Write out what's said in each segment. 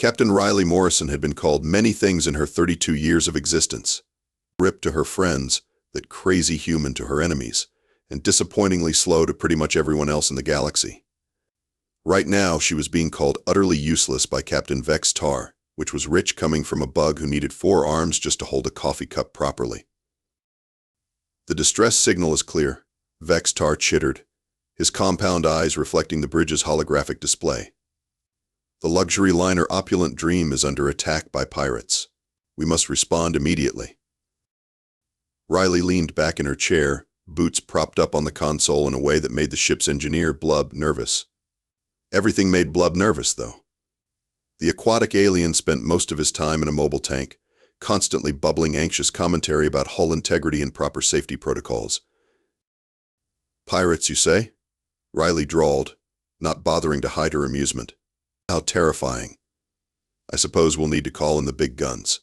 Captain Riley Morrison had been called many things in her 32 years of existence. Ripped to her friends, that crazy human to her enemies, and disappointingly slow to pretty much everyone else in the galaxy. Right now, she was being called utterly useless by Captain Vex Tar, which was rich coming from a bug who needed 4 arms just to hold a coffee cup properly. The distress signal is clear, Vex Tar chittered, his compound eyes reflecting the bridge's holographic display. The luxury liner Opulent Dream is under attack by pirates. We must respond immediately. Riley leaned back in her chair, boots propped up on the console in a way that made the ship's engineer, Blub, nervous. Everything made Blub nervous, though. The aquatic alien spent most of his time in a mobile tank, constantly bubbling anxious commentary about hull integrity and proper safety protocols. Pirates, you say? Riley drawled, not bothering to hide her amusement. How terrifying. I suppose we'll need to call in the big guns.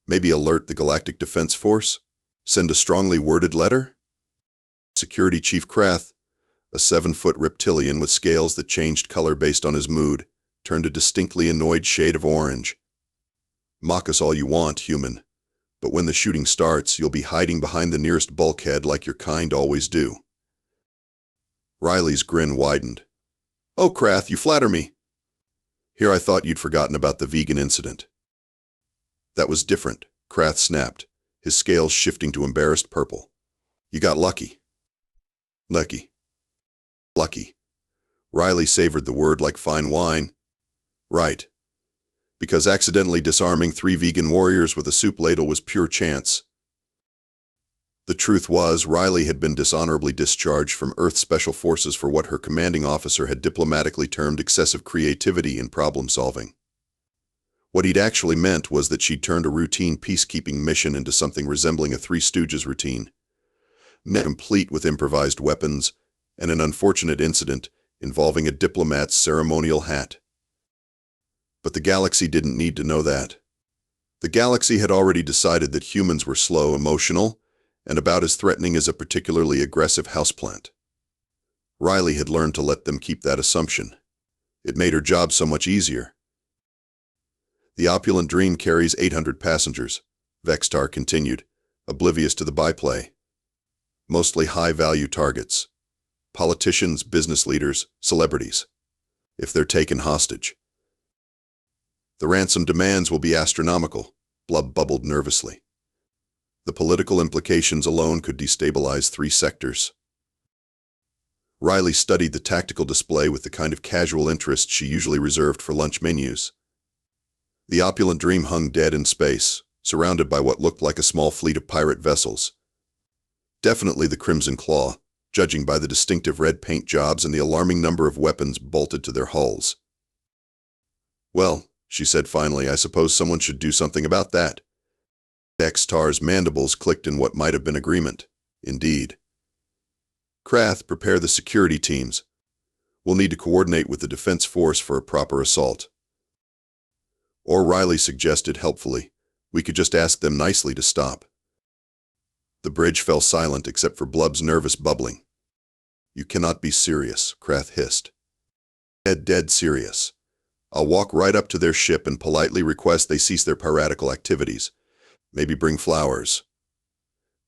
Maybe alert the Galactic Defense Force? Send a strongly worded letter? Security Chief Krath, a 7-foot reptilian with scales that changed color based on his mood, turned a distinctly annoyed shade of orange. Mock us all you want, human, but when the shooting starts, you'll be hiding behind the nearest bulkhead like your kind always do. Riley's grin widened. Oh, Krath, you flatter me. Here I thought you'd forgotten about the vegan incident. That was different, Krath snapped, his scales shifting to embarrassed purple. You got lucky. Lucky. Lucky. Riley savored the word like fine wine. Right. Because accidentally disarming 3 vegan warriors with a soup ladle was pure chance. The truth was, Riley had been dishonorably discharged from Earth Special Forces for what her commanding officer had diplomatically termed excessive creativity in problem-solving. What he'd actually meant was that she'd turned a routine peacekeeping mission into something resembling a Three Stooges routine, complete with improvised weapons and an unfortunate incident involving a diplomat's ceremonial hat. But the galaxy didn't need to know that. The galaxy had already decided that humans were slow, emotional, and about as threatening as a particularly aggressive houseplant. Riley had learned to let them keep that assumption. It made her job so much easier. The Opulent Dream carries 800 passengers, Vex Tar continued, oblivious to the byplay. Mostly high-value targets. Politicians, business leaders, celebrities. If they're taken hostage. The ransom demands will be astronomical, Blub bubbled nervously. The political implications alone could destabilize 3 sectors. Riley studied the tactical display with the kind of casual interest she usually reserved for lunch menus. The Opulent Dream hung dead in space, surrounded by what looked like a small fleet of pirate vessels. Definitely the Crimson Claw, judging by the distinctive red paint jobs and the alarming number of weapons bolted to their hulls. Well, she said finally, I suppose someone should do something about that. Vex Tar's mandibles clicked in what might have been agreement. Indeed. Krath, prepare the security teams. We'll need to coordinate with the Defense Force for a proper assault. Or Riley suggested helpfully, we could just ask them nicely to stop. The bridge fell silent except for Blub's nervous bubbling. You cannot be serious, Krath hissed. Dead serious. I'll walk right up to their ship and politely request they cease their piratical activities. Maybe bring flowers.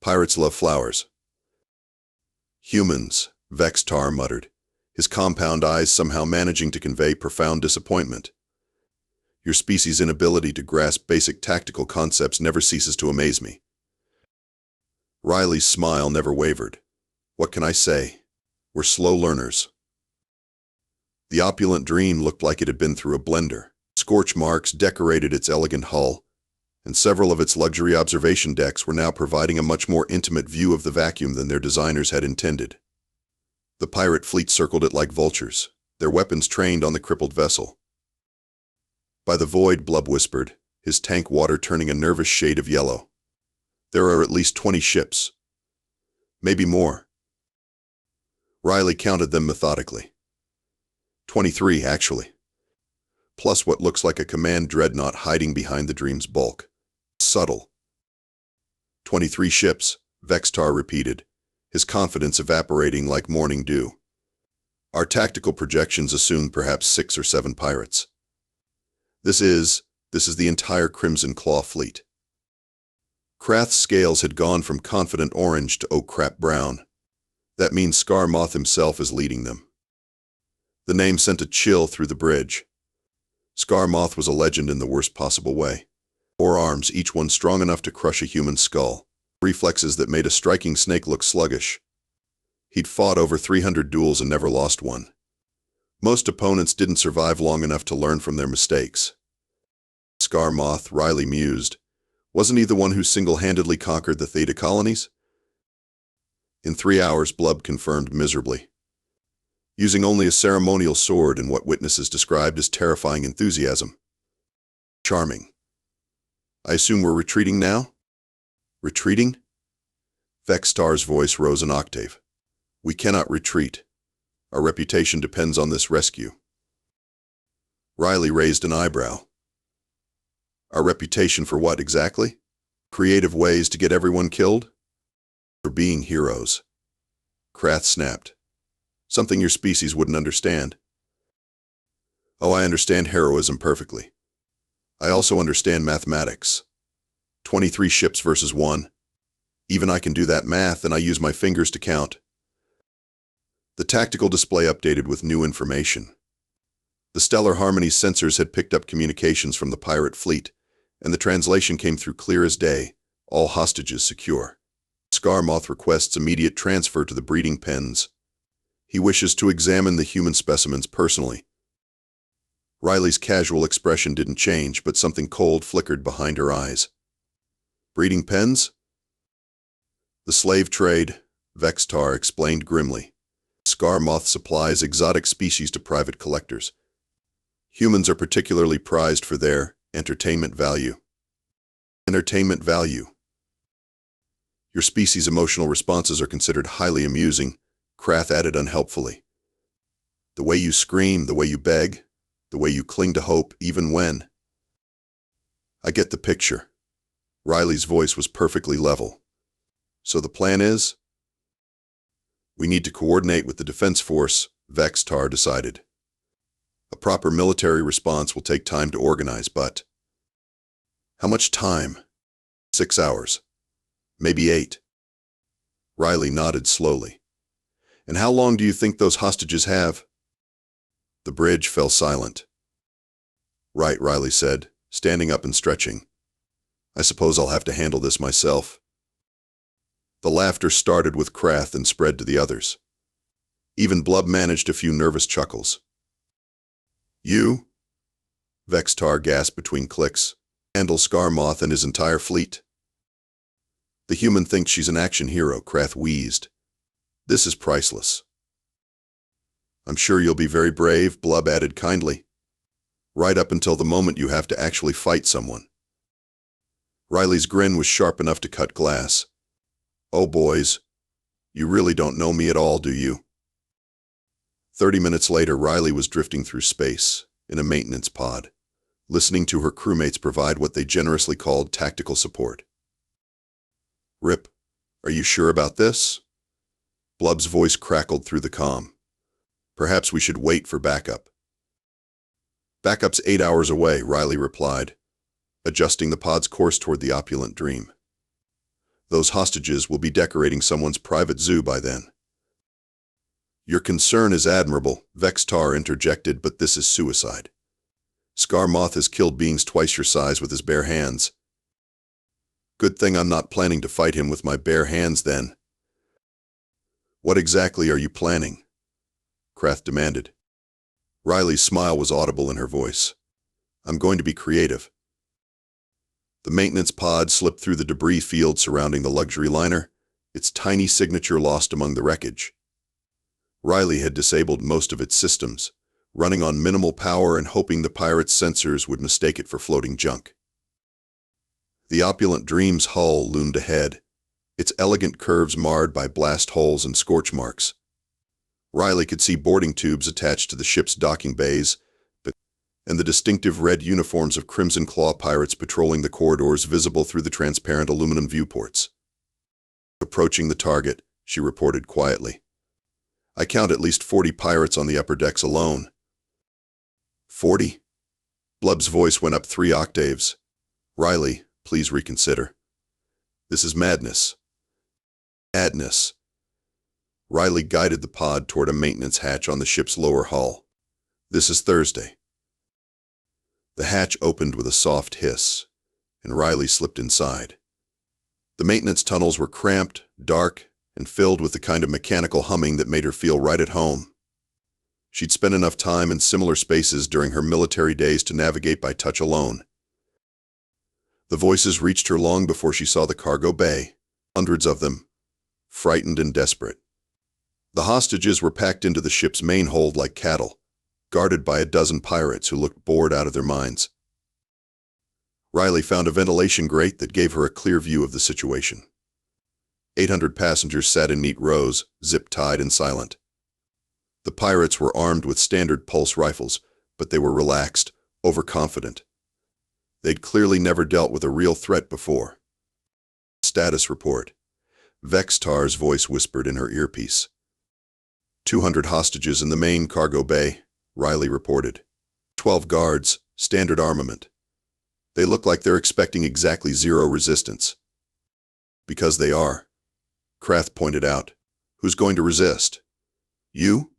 Pirates love flowers. Humans, Vex Tar muttered, his compound eyes somehow managing to convey profound disappointment. Your species' inability to grasp basic tactical concepts never ceases to amaze me. Riley's smile never wavered. What can I say? We're slow learners. The Opulent Dream looked like it had been through a blender. Scorch marks decorated its elegant hull, and several of its luxury observation decks were now providing a much more intimate view of the vacuum than their designers had intended. The pirate fleet circled it like vultures, their weapons trained on the crippled vessel. By the void, Blub whispered, his tank water turning a nervous shade of yellow. There are at least 20 ships. Maybe more. Riley counted them methodically. 23, actually. Plus what looks like a command dreadnought hiding behind the Dream's bulk. Subtle. 23 ships, Vex Tar repeated, his confidence evaporating like morning dew. Our tactical projections assumed perhaps 6 or 7 pirates. This is the entire Crimson Claw fleet. Krath's scales had gone from confident orange to oh crap brown. That means Scar Moth himself is leading them. The name sent a chill through the bridge. Scar Moth was a legend in the worst possible way. 4 arms, each one strong enough to crush a human skull. Reflexes that made a striking snake look sluggish. He'd fought over 300 duels and never lost one. Most opponents didn't survive long enough to learn from their mistakes. Scar Moth, Riley mused. Wasn't he the one who single-handedly conquered the Theta colonies? In 3 hours, Blub confirmed miserably. Using only a ceremonial sword and what witnesses described as terrifying enthusiasm. Charming. I assume we're retreating now? Retreating? Vextar's voice rose an octave. We cannot retreat. Our reputation depends on this rescue. Riley raised an eyebrow. Our reputation for what exactly? Creative ways to get everyone killed? For being heroes. Krath snapped. Something your species wouldn't understand. Oh, I understand heroism perfectly. I also understand mathematics. 23 ships versus 1. Even I can do that math, and I use my fingers to count. The tactical display updated with new information. The Stellar Harmony's sensors had picked up communications from the pirate fleet, and the translation came through clear as day, all hostages secure. Scar Moth requests immediate transfer to the breeding pens. He wishes to examine the human specimens personally. Riley's casual expression didn't change, but something cold flickered behind her eyes. Breeding pens? The slave trade, Vextar explained grimly. Scar Moth supplies exotic species to private collectors. Humans are particularly prized for their entertainment value. Entertainment value. Your species' emotional responses are considered highly amusing, Krath added unhelpfully. The way you scream, the way you beg, the way you cling to hope, even when. I get the picture. Riley's voice was perfectly level. So the plan is? We need to coordinate with the Defense Force, Vextar decided. A proper military response will take time to organize, but... How much time? 6 hours. Maybe 8. Riley nodded slowly. And how long do you think those hostages have? The bridge fell silent. Right, Riley said, standing up and stretching. I suppose I'll have to handle this myself. The laughter started with Krath and spread to the others. Even Blub managed a few nervous chuckles. You? Vextar gasped between clicks. Handle Scar Moth and his entire fleet? The human thinks she's an action hero, Krath wheezed. This is priceless. I'm sure you'll be very brave, Blub added kindly. Right up until the moment you have to actually fight someone. Riley's grin was sharp enough to cut glass. Oh, boys. You really don't know me at all, do you? 30 minutes later, Riley was drifting through space, in a maintenance pod, listening to her crewmates provide what they generously called tactical support. Rip, are you sure about this? Blub's voice crackled through the comm. Perhaps we should wait for backup. Backup's 8 hours away, Riley replied, adjusting the pod's course toward the Opulent Dream. Those hostages will be decorating someone's private zoo by then. Your concern is admirable, Vextar interjected, but this is suicide. Scar Moth has killed beings twice your size with his bare hands. Good thing I'm not planning to fight him with my bare hands then. What exactly are you planning? Krath demanded. Riley's smile was audible in her voice. I'm going to be creative. The maintenance pod slipped through the debris field surrounding the luxury liner, its tiny signature lost among the wreckage. Riley had disabled most of its systems, running on minimal power and hoping the pirates' sensors would mistake it for floating junk. The Opulent Dream's hull loomed ahead, its elegant curves marred by blast holes and scorch marks. Riley could see boarding tubes attached to the ship's docking bays, and the distinctive red uniforms of Crimson Claw pirates patrolling the corridors visible through the transparent aluminum viewports. Approaching the target, she reported quietly. I count at least 40 pirates on the upper decks alone. 40? Blub's voice went up 3 octaves. Riley, please reconsider. This is madness. Madness. Riley guided the pod toward a maintenance hatch on the ship's lower hull. This is Thursday. The hatch opened with a soft hiss, and Riley slipped inside. The maintenance tunnels were cramped, dark, and filled with the kind of mechanical humming that made her feel right at home. She'd spent enough time in similar spaces during her military days to navigate by touch alone. The voices reached her long before she saw the cargo bay, hundreds of them, frightened and desperate. The hostages were packed into the ship's main hold like cattle, guarded by a dozen pirates who looked bored out of their minds. Riley found a ventilation grate that gave her a clear view of the situation. 800 passengers sat in neat rows, zip-tied and silent. The pirates were armed with standard pulse rifles, but they were relaxed, overconfident. They'd clearly never dealt with a real threat before. Status report. Vextar's voice whispered in her earpiece. 200 hostages in the main cargo bay, Riley reported. 12 guards, standard armament. They look like they're expecting exactly 0 resistance. Because they are. Krath pointed out. Who's going to resist? You?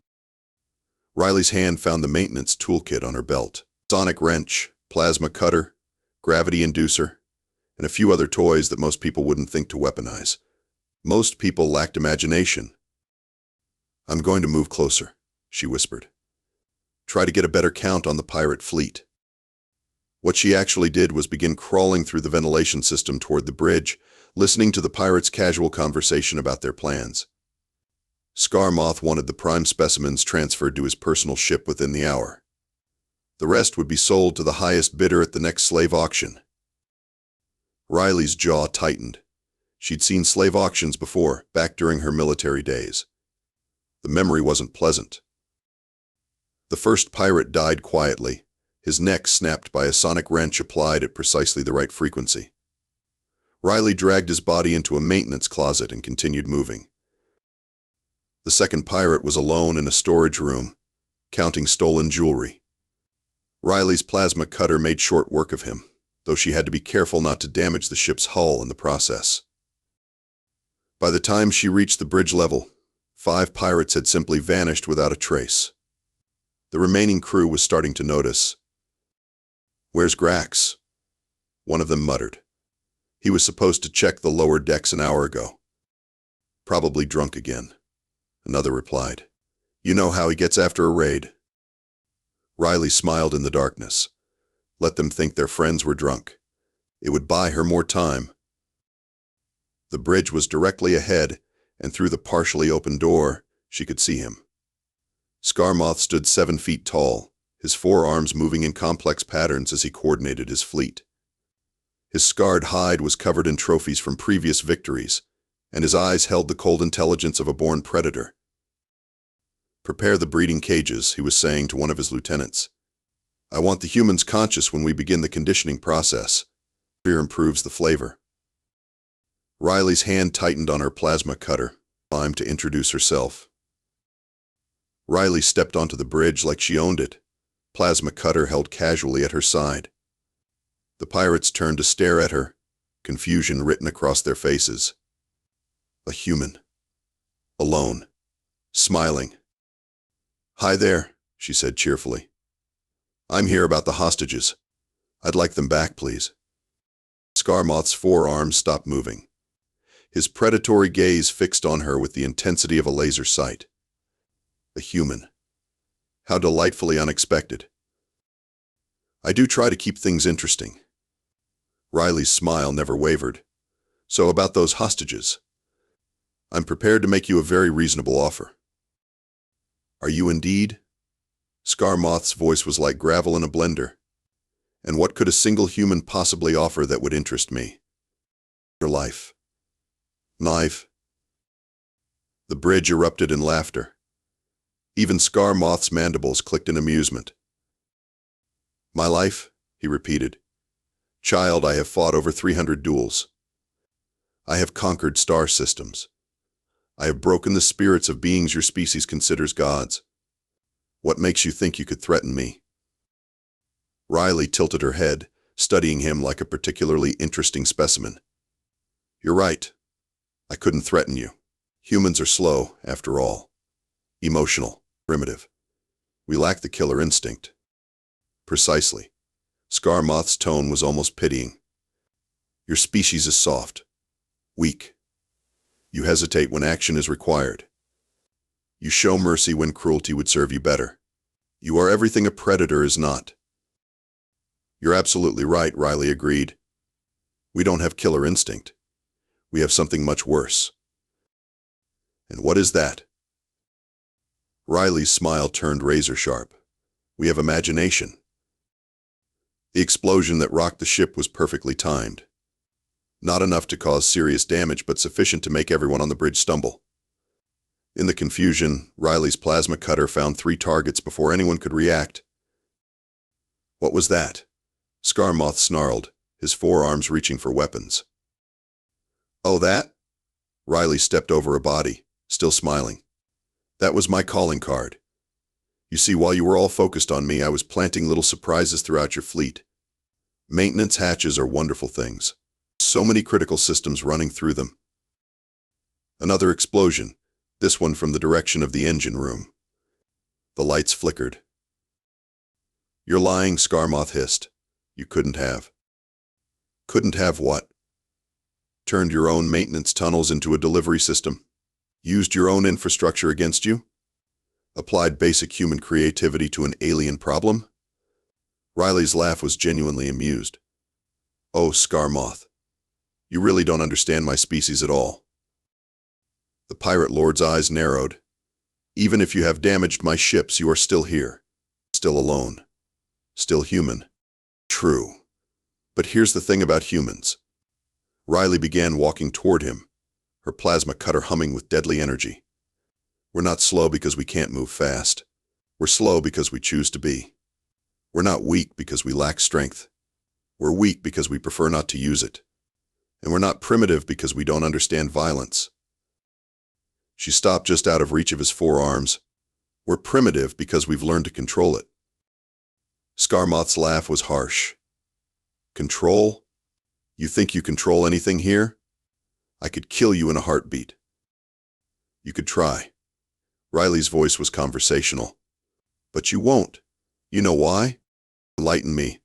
Riley's hand found the maintenance toolkit on her belt. Sonic wrench, plasma cutter, gravity inducer, and a few other toys that most people wouldn't think to weaponize. Most people lacked imagination. I'm going to move closer, she whispered. Try to get a better count on the pirate fleet. What she actually did was begin crawling through the ventilation system toward the bridge, listening to the pirates' casual conversation about their plans. Scarmoth wanted the prime specimens transferred to his personal ship within the hour. The rest would be sold to the highest bidder at the next slave auction. Riley's jaw tightened. She'd seen slave auctions before, back during her military days. The memory wasn't pleasant. The first pirate died quietly, his neck snapped by a sonic wrench applied at precisely the right frequency. Riley dragged his body into a maintenance closet and continued moving. The second pirate was alone in a storage room, counting stolen jewelry. Riley's plasma cutter made short work of him, though she had to be careful not to damage the ship's hull in the process. By the time she reached the bridge level, 5 pirates had simply vanished without a trace. The remaining crew was starting to notice. "Where's Grax?" one of them muttered. "He was supposed to check the lower decks an hour ago." "Probably drunk again," another replied. "You know how he gets after a raid." Riley smiled in the darkness. Let them think their friends were drunk. It would buy her more time. The bridge was directly ahead, and through the partially open door, she could see him. Scarmoth stood 7 feet tall, his forearms moving in complex patterns as he coordinated his fleet. His scarred hide was covered in trophies from previous victories, and his eyes held the cold intelligence of a born predator. "Prepare the breeding cages," he was saying to one of his lieutenants. "I want the humans conscious when we begin the conditioning process. Fear improves the flavor." Riley's hand tightened on her plasma cutter, time to introduce herself. Riley stepped onto the bridge like she owned it, plasma cutter held casually at her side. The pirates turned to stare at her, confusion written across their faces. A human. Alone. Smiling. "Hi there," she said cheerfully. "I'm here about the hostages. I'd like them back, please." Scarmoth's forearms stopped moving. His predatory gaze fixed on her with the intensity of a laser sight. A human. How delightfully unexpected. "I do try to keep things interesting." Riley's smile never wavered. "So about those hostages. I'm prepared to make you a very reasonable offer." "Are you indeed?" Scarmoth's voice was like gravel in a blender. "And what could a single human possibly offer that would interest me?" "Your life." "Knife?" The bridge erupted in laughter. Even Scarmoth's mandibles clicked in amusement. "My life?" he repeated. "Child, I have fought over 300 duels. I have conquered star systems. I have broken the spirits of beings your species considers gods. What makes you think you could threaten me?" Riley tilted her head, studying him like a particularly interesting specimen. You're right. I couldn't threaten you. Humans are slow, after all. Emotional, primitive. We lack the killer instinct. Precisely. Scarmoth's tone was almost pitying. Your species is soft, weak. You hesitate when action is required. You show mercy when cruelty would serve you better. You are everything a predator is not. You're absolutely right, Riley agreed. We don't have killer instinct. We have something much worse. And what is that? Riley's smile turned razor-sharp. We have imagination. The explosion that rocked the ship was perfectly timed. Not enough to cause serious damage, but sufficient to make everyone on the bridge stumble. In the confusion, Riley's plasma cutter found 3 targets before anyone could react. What was that? Scarmoth snarled, his forearms reaching for weapons. Oh, that? Riley stepped over a body, still smiling. That was my calling card. You see, while you were all focused on me, I was planting little surprises throughout your fleet. Maintenance hatches are wonderful things. So many critical systems running through them. Another explosion, this one from the direction of the engine room. The lights flickered. You're lying, Scarmoth hissed. You couldn't have. Couldn't have what? Turned your own maintenance tunnels into a delivery system? Used your own infrastructure against you? Applied basic human creativity to an alien problem? Riley's laugh was genuinely amused. Oh, Scarmoth. You really don't understand my species at all. The pirate lord's eyes narrowed. Even if you have damaged my ships, you are still here. Still alone. Still human. True. But here's the thing about humans. Riley began walking toward him, her plasma cutter humming with deadly energy. We're not slow because we can't move fast. We're slow because we choose to be. We're not weak because we lack strength. We're weak because we prefer not to use it. And we're not primitive because we don't understand violence. She stopped just out of reach of his forearms. We're primitive because we've learned to control it. Scarmoth's laugh was harsh. Control? You think you control anything here? I could kill you in a heartbeat. You could try. Riley's voice was conversational. But you won't. You know why? Enlighten me.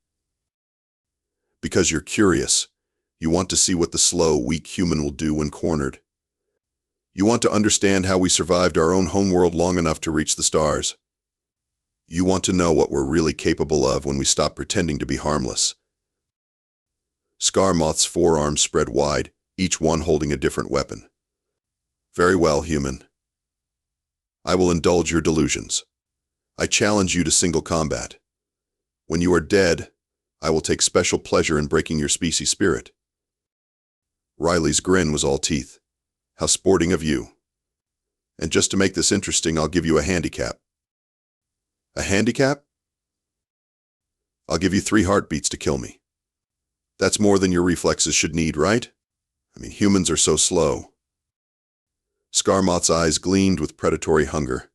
Because you're curious. You want to see what the slow, weak human will do when cornered. You want to understand how we survived our own homeworld long enough to reach the stars. You want to know what we're really capable of when we stop pretending to be harmless. Scarmoth's forearms spread wide, each one holding a different weapon. Very well, human. I will indulge your delusions. I challenge you to single combat. When you are dead, I will take special pleasure in breaking your species spirit. Riley's grin was all teeth. How sporting of you. And just to make this interesting, I'll give you a handicap. A handicap? I'll give you 3 heartbeats to kill me. That's more than your reflexes should need, right? I mean, humans are so slow. Scarmoth's eyes gleamed with predatory hunger.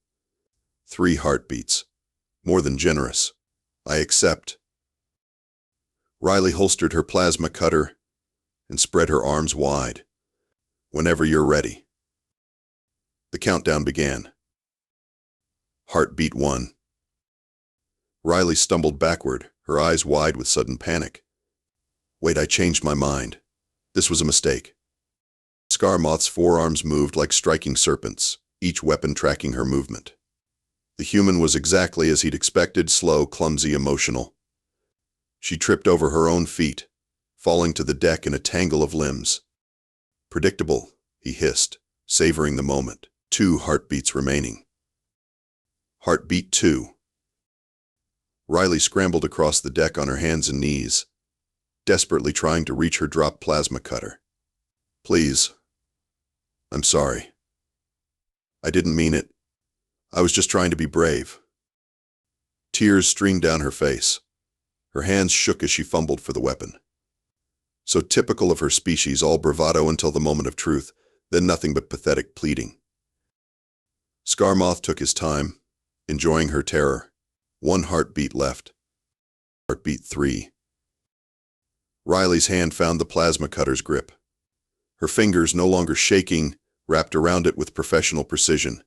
3 heartbeats. More than generous. I accept. Riley holstered her plasma cutter and spread her arms wide. Whenever you're ready. The countdown began. Heartbeat 1. Riley stumbled backward, her eyes wide with sudden panic. Wait, I changed my mind. This was a mistake. Scarmoth's forearms moved like striking serpents, each weapon tracking her movement. The human was exactly as he'd expected, slow, clumsy, emotional. She tripped over her own feet, falling to the deck in a tangle of limbs. Predictable, he hissed, savoring the moment. 2 heartbeats remaining. Heartbeat 2. Riley scrambled across the deck on her hands and knees, desperately trying to reach her dropped plasma cutter. Please. I'm sorry. I didn't mean it. I was just trying to be brave. Tears streamed down her face. Her hands shook as she fumbled for the weapon. So typical of her species, all bravado until the moment of truth, then nothing but pathetic pleading. Scarmoth took his time, enjoying her terror. 1 heartbeat left. Heartbeat 3. Riley's hand found the plasma cutter's grip. Her fingers, no longer shaking, wrapped around it with professional precision.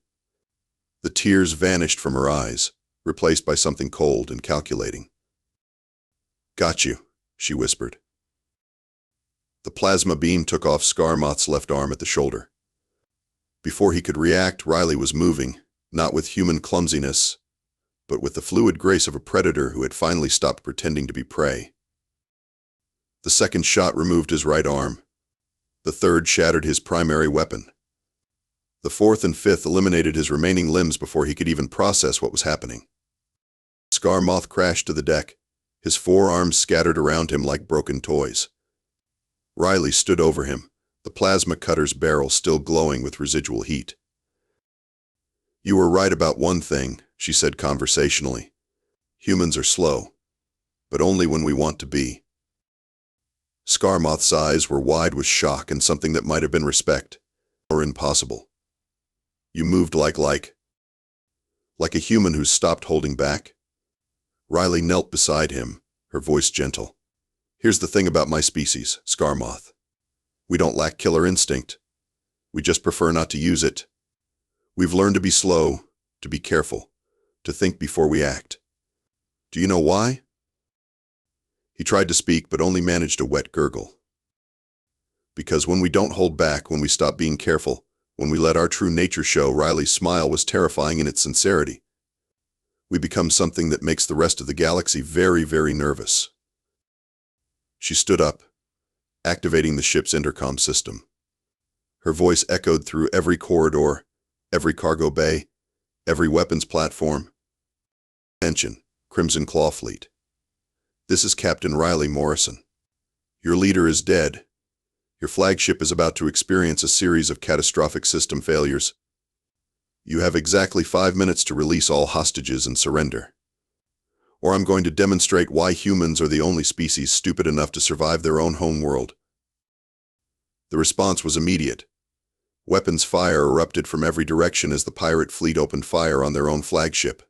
The tears vanished from her eyes, replaced by something cold and calculating. "Got you," she whispered. The plasma beam took off Scarmoth's left arm at the shoulder. Before he could react, Riley was moving, not with human clumsiness, but with the fluid grace of a predator who had finally stopped pretending to be prey. The second shot removed his right arm. The third shattered his primary weapon. The fourth and fifth eliminated his remaining limbs before he could even process what was happening. Scarmoth crashed to the deck, his forearms scattered around him like broken toys. Riley stood over him, the plasma cutter's barrel still glowing with residual heat. "You were right about one thing," she said conversationally. "Humans are slow, but only when we want to be." Scarmoth's eyes were wide with shock and something that might have been respect, or impossible. "You moved like a human who's stopped holding back?" Riley knelt beside him, her voice gentle. "Here's the thing about my species, Scarmoth. We don't lack killer instinct. We just prefer not to use it. We've learned to be slow, to be careful, to think before we act. Do you know why?" He tried to speak, but only managed a wet gurgle. "Because when we don't hold back, when we stop being careful, when we let our true nature show," Riley's smile was terrifying in its sincerity, "we become something that makes the rest of the galaxy very, very nervous." She stood up, activating the ship's intercom system. Her voice echoed through every corridor, every cargo bay, every weapons platform. "Attention, Crimson Claw Fleet. This is Captain Riley Morrison. Your leader is dead. Your flagship is about to experience a series of catastrophic system failures. You have exactly 5 minutes to release all hostages and surrender. Or I'm going to demonstrate why humans are the only species stupid enough to survive their own homeworld." The response was immediate. Weapons fire erupted from every direction as the pirate fleet opened fire on their own flagship.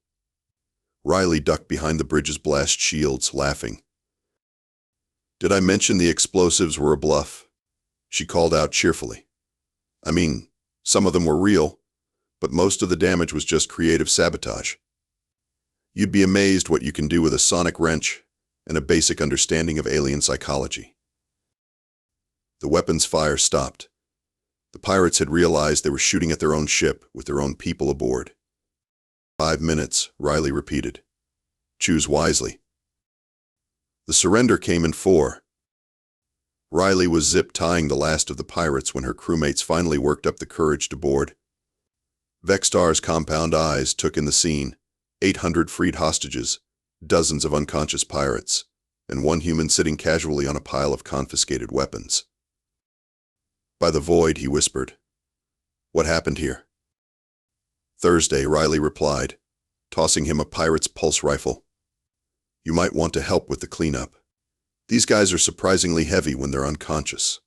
Riley ducked behind the bridge's blast shields, laughing. "Did I mention the explosives were a bluff?" she called out cheerfully. "I mean, some of them were real, but most of the damage was just creative sabotage. You'd be amazed what you can do with a sonic wrench and a basic understanding of alien psychology." The weapons fire stopped. The pirates had realized they were shooting at their own ship with their own people aboard. 5 minutes, Riley repeated. "Choose wisely." The surrender came in 4. Riley was zip-tying the last of the pirates when her crewmates finally worked up the courage to board. Vextar's compound eyes took in the scene: 800 freed hostages, dozens of unconscious pirates, and one human sitting casually on a pile of confiscated weapons. "By the void," he whispered. "What happened here?" "Thursday," Riley replied, tossing him a pirate's pulse rifle. "You might want to help with the cleanup. These guys are surprisingly heavy when they're unconscious."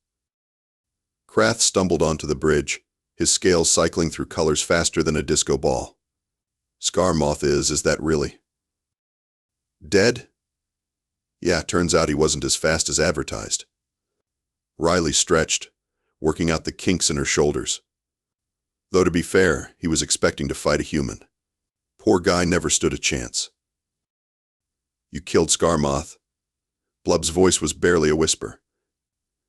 Krath stumbled onto the bridge, his scales cycling through colors faster than a disco ball. "Scarmoth is that really?" "Dead?" "Yeah, turns out he wasn't as fast as advertised." Riley stretched, working out the kinks in her shoulders. Though to be fair, he was expecting to fight a human. Poor guy never stood a chance. "You killed Scarmoth." Blub's voice was barely a whisper.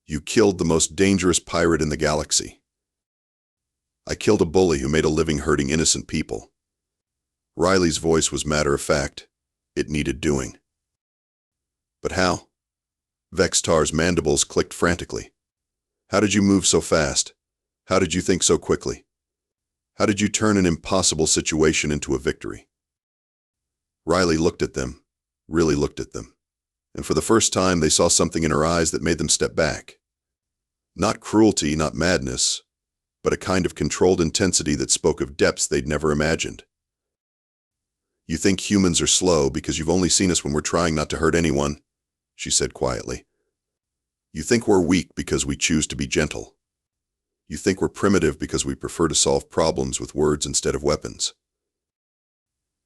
"You killed the most dangerous pirate in the galaxy." "I killed a bully who made a living hurting innocent people." Riley's voice was matter-of-fact. It needed doing. "But how?" Vextar's mandibles clicked frantically. "How did you move so fast? How did you think so quickly? How did you turn an impossible situation into a victory?" Riley looked at them, really looked at them, and for the first time they saw something in her eyes that made them step back. Not cruelty, not madness, but a kind of controlled intensity that spoke of depths they'd never imagined. "You think humans are slow because you've only seen us when we're trying not to hurt anyone," she said quietly. "You think we're weak because we choose to be gentle. You think we're primitive because we prefer to solve problems with words instead of weapons."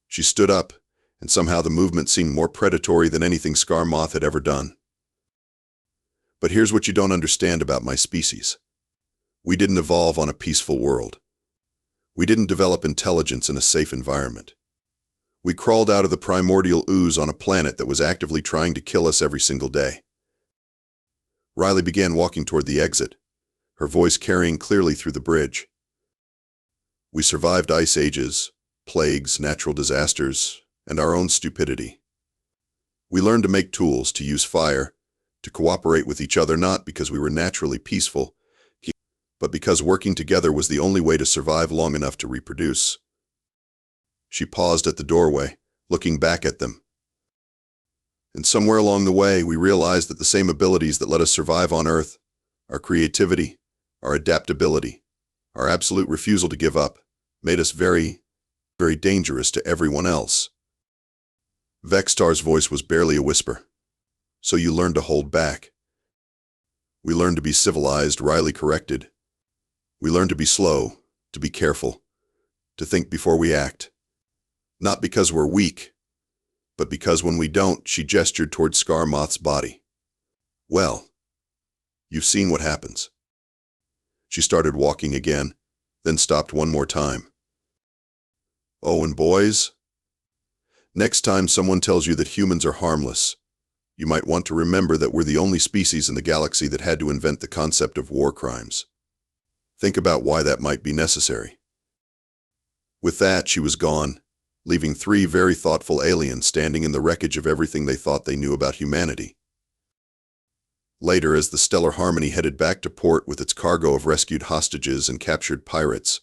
She stood up, and somehow the movement seemed more predatory than anything Scar Moth had ever done. But here's what you don't understand about my species. We didn't evolve on a peaceful world. We didn't develop intelligence in a safe environment. We crawled out of the primordial ooze on a planet that was actively trying to kill us every single day. Riley began walking toward the exit, her voice carrying clearly through the bridge. We survived ice ages, plagues, natural disasters, and our own stupidity. We learned to make tools, to use fire, to cooperate with each other, not because we were naturally peaceful, but because working together was the only way to survive long enough to reproduce. She paused at the doorway, looking back at them. And somewhere along the way, we realized that the same abilities that let us survive on Earth, our creativity, our adaptability, our absolute refusal to give up, made us very, very dangerous to everyone else. Vextar's voice was barely a whisper. So you learned to hold back. We learned to be civilized, Riley corrected. We learned to be slow, to be careful, to think before we act. Not because we're weak, but because when we don't, she gestured toward Scar Moth's body. Well, you've seen what happens. She started walking again, then stopped one more time. Oh, and boys, next time someone tells you that humans are harmless, you might want to remember that we're the only species in the galaxy that had to invent the concept of war crimes. Think about why that might be necessary. With that, she was gone, leaving 3 very thoughtful aliens standing in the wreckage of everything they thought they knew about humanity. Later, as the Stellar Harmony headed back to port with its cargo of rescued hostages and captured pirates,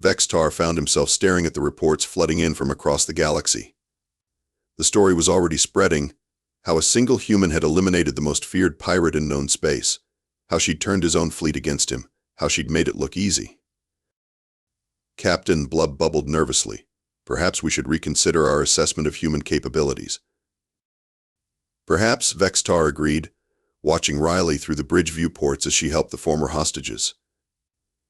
Vextar found himself staring at the reports flooding in from across the galaxy. The story was already spreading, how a single human had eliminated the most feared pirate in known space, how she'd turned his own fleet against him, how she'd made it look easy. Captain Blub bubbled nervously. Perhaps we should reconsider our assessment of human capabilities. Perhaps, Vextar agreed, watching Riley through the bridge viewports as she helped the former hostages.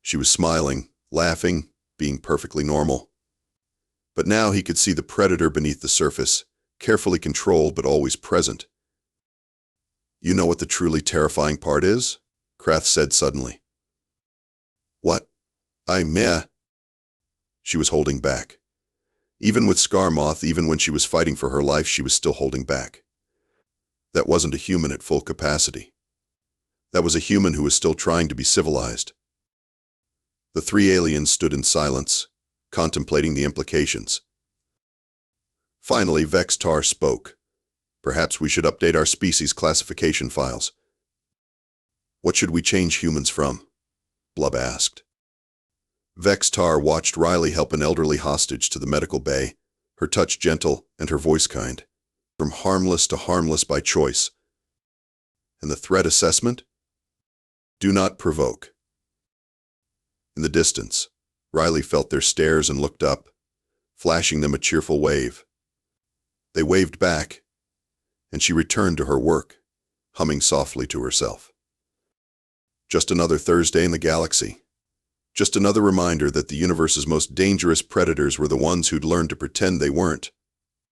She was smiling, laughing, being perfectly normal. But now he could see the predator beneath the surface, carefully controlled but always present. You know what the truly terrifying part is? Krath said suddenly. What? Meh. She was holding back. Even with Scar Moth, even when she was fighting for her life, she was still holding back. That wasn't a human at full capacity. That was a human who was still trying to be civilized. The 3 aliens stood in silence, contemplating the implications. Finally, Vextar spoke. Perhaps we should update our species classification files. What should we change humans from? Blub asked. Vextar watched Riley help an elderly hostage to the medical bay, her touch gentle and her voice kind. From harmless to harmless by choice. And the threat assessment? Do not provoke. In the distance, Riley felt their stares and looked up, flashing them a cheerful wave. They waved back, and she returned to her work, humming softly to herself. Just another Thursday in the galaxy. Just another reminder that the universe's most dangerous predators were the ones who'd learned to pretend they weren't.